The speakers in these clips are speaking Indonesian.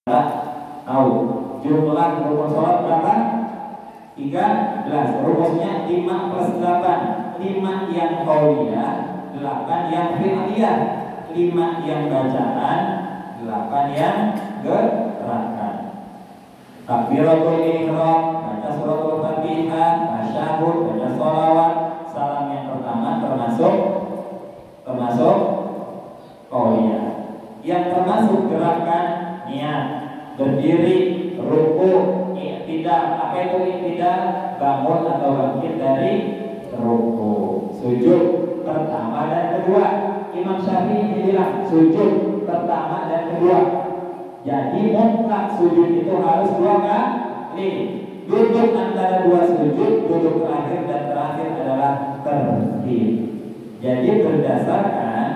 tahu jumlah rukun sholat berapa? 13. Rumusnya 5 plus 8. 5 yang qauliyah, 8 yang fi'liyah. 5 yang bacaan, 8 yang gerakan. Takbiratul ihram, baca suratul Fatihah, tasyahud, baca sholawat. Salam yang pertama termasuk qauliyah. Yang termasuk gerakan niat, berdiri, ruku, iktidal. Apa itu iktidal? Bangun atau bangkit dari ruku. Sujud pertama dan kedua. Imam Syafi'i bilang sujud pertama dan kedua. Jadi mutlak sujud itu harus 2 kali. Duduk antara 2 sujud, duduk terakhir dan terakhir adalah tertib. Jadi berdasarkan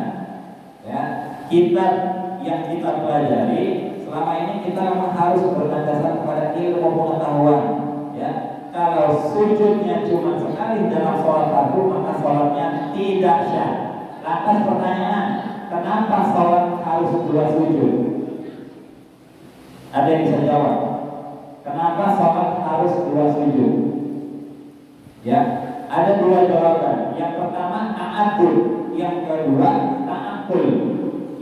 kitab yang kita pelajari selama ini, kita harus berdasar kepada ilmu pengetahuan. Kalau sujudnya cuma sekali dalam sholat fardu, maka sholatnya tidak syah. Lantas pertanyaan, kenapa sholat harus 2 sujud? Ada yang bisa jawab? Kenapa sholat harus 2 sujud? Ada 2 jawaban. Yang pertama ta'abbud, yang kedua ta'aqqul.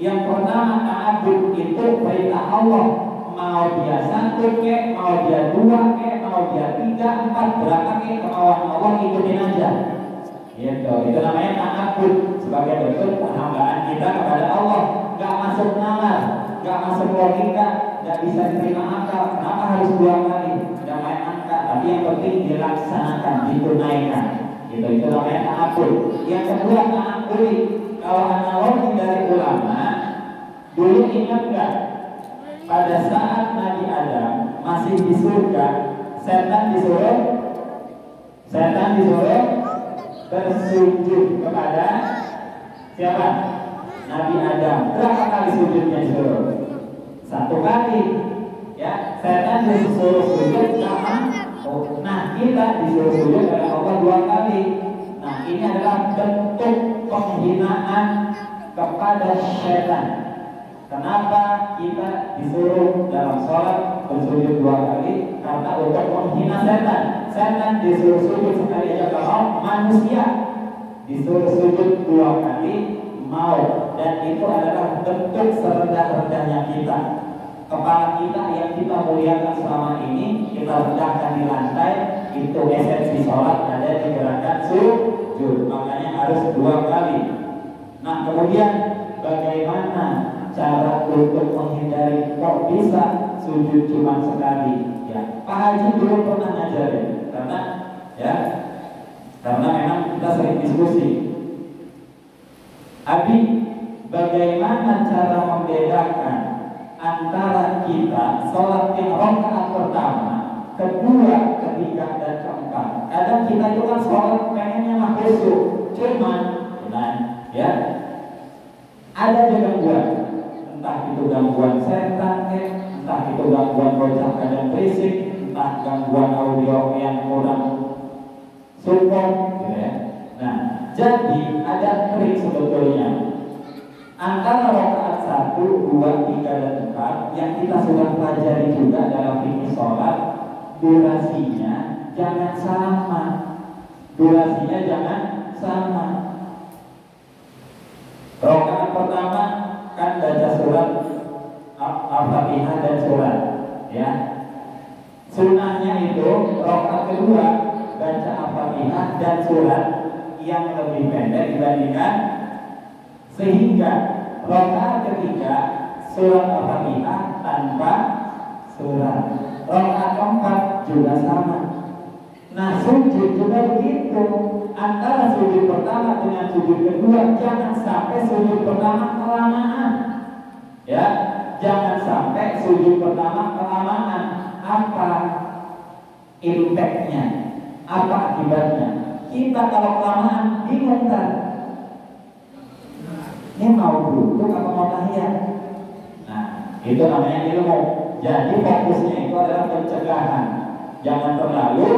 Yang pertama ta'abbud itu perintah Allah. Mau dia 1 kek, mau dia 2 kek, mau dia 3, 4, berapa kek, kemauan Allah ikutin aja. Itu namanya ta'abbud, sebagai bentuk penghambaan kita kepada Allah. Gak masuk nalar, gak masuk logika, gak bisa diterima akal. Kenapa harus 2 kali? Gak main angka, tapi yang penting dilaksanakan, ditunaikan. Itu namanya ta'abbud. Yang kedua ta'aqquli. Kalau analogi dari ulama, dulu ingat gak? Pada saat Nabi Adam masih di surga, setan disuruh bersujud kepada siapa? Nabi Adam. Berapa kali sujudnya disuruh? 1 kali. Setan disuruh sujud sama. Nah, kita disuruh sujud oleh Allah 2 kali. Nah, ini adalah bentuk penghinaan kepada setan. Kenapa kita disuruh dalam sholat bersujud 2 kali? Karena untuk menghina setan. Setan disuruh sujud sekali aja kalau manusia disuruh sujud 2 kali mau. Dan itu adalah bentuk serendah-rendahnya kita. Kepala kita yang kita muliakan selama ini, kita rendahkan di lantai. Itu esensi sholat ada di gerakan sujud. Makanya harus 2 kali. Nah, kemudian bagaimana cara untuk menghindari kok bisa sujud cuma sekali? Pak Haji dulu pernah ngajarin, karena memang kita sering diskusi. Abi, bagaimana cara membedakan antara kita sholat yang rakaat pertama, kedua, ketiga, dan keempat? Kadang kita itu kan sholat pengennya mah khusyuk, cuman ada gangguan. Entah itu gangguan setan, entah itu gangguan bocah kadang berisik, entah gangguan audio yang kurang support, Nah, jadi ada trik sebetulnya antara rakaat 1, 2, 3, dan 4 yang kita sudah pelajari juga dalam fikih sholat. Durasinya jangan sama. Rakaat pertama kan baca surat Al-Fatihah dan surat, Sunnahnya itu rakaat kedua baca Al-Fatihah dan surat yang lebih pendek dibandingkan, sehingga rakaat ketiga surat Al-Fatihah tanpa surat. Rakaat keempat juga sama. Nah, sujud juga begitu. Antara sujud pertama dengan sujud kedua jangan sampai sujud pertama kelamaan. Jangan sampai sujud pertama kelamaan. Apa impactnya? Apa akibatnya? Kita kalau kelamaan bingung kan? Ini mau duduk atau mau tahiyat? Nah, itu namanya ilmu. Jadi fokusnya itu adalah pencegahan. Jangan terlalu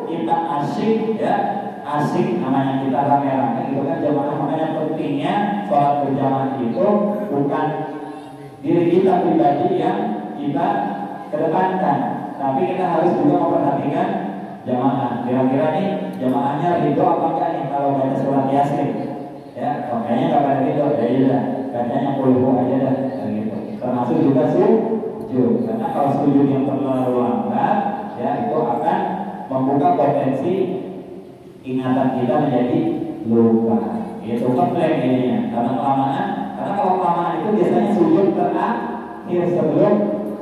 kita asik namanya kita rame-rame itu kan jamaah. Makanya pentingnya sholat berjamaah itu bukan diri kita pribadi kita kedepankan, tapi kita harus juga memperhatikan jamaah. Kira-kira nih jamaahnya ridho apa enggak nih kalau baca surat Yasin? Ya, makanya nggak pada ridho, ya udah, katanya puluh aja dah, gitu. Termasuk juga sujud, karena kalau sujud yang terlalu lambat, ya itu akan membuka potensi ingatan kita menjadi lupa. Itu komplain ininya, karena kelamaan. Karena kalau kelamaan itu biasanya sujud terakhir sebelum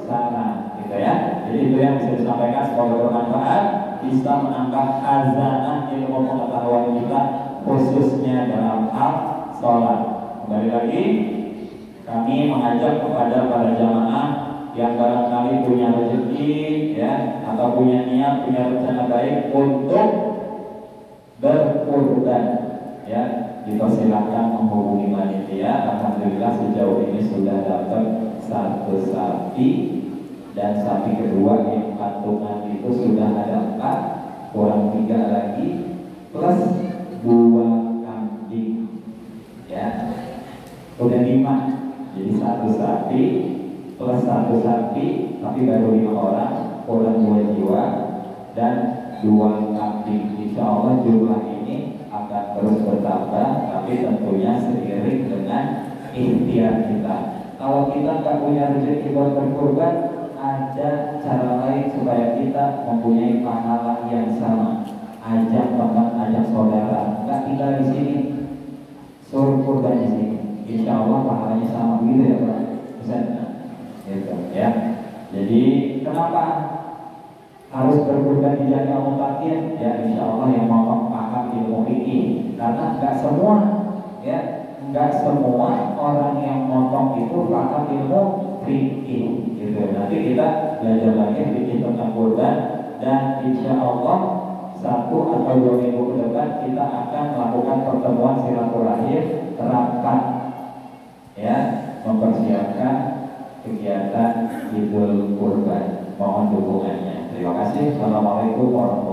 salam, gitu ya. Jadi itu yang bisa disampaikan, semoga bermanfaat, bisa menambah khazanah ilmu pengetahuan kita, khususnya dalam hal sholat. Kembali lagi, kami mengajak kepada para jamaah yang barangkali punya rezeki, ya, atau punya niat, punya rencana baik untuk berkurban, ya, dipersilakan menghubungi panitia. Alhamdulillah sejauh ini sudah dapat 1 sapi, dan sapi kedua yang patungan itu sudah ada 4, kurang 3 lagi, plus 2 kambing, ya, udah 5. Jadi 1 sapi plus 1 sapi, tapi baru 5 orang, kurang 2 jiwa, dan 2 kambing. Insya Allah jumlah ini akan terus bertambah, tapi tentunya seiring dengan ikhtiar kita. Kalau kita nggak punya rezeki buat berkurban, ada cara lain supaya kita mempunyai pahala yang sama. Ajak teman, ajak saudara, nggak tinggal di sini, suruh kurban di sini. Insya Allah pahalanya sama, begitu ya Pak? Bisa? Gitu, ya. Jadi kenapa harus berkurban di Jami Al-Mutakin? Ya insya Allah yang mau paham ilmu fikih, karena nggak semua, ya, nggak semua orang yang motong itu paham ilmu fikih, gitu. Nanti kita belajar lagi fikih tentang kurban, dan insya Allah 1 atau 2 minggu ke depan kita akan melakukan pertemuan silaturahim rapat, ya, mempersiapkan kegiatan Idul Kurban. Mohon dukungannya. Terima kasih. Assalamualaikum warahmatullahi wabarakatuh.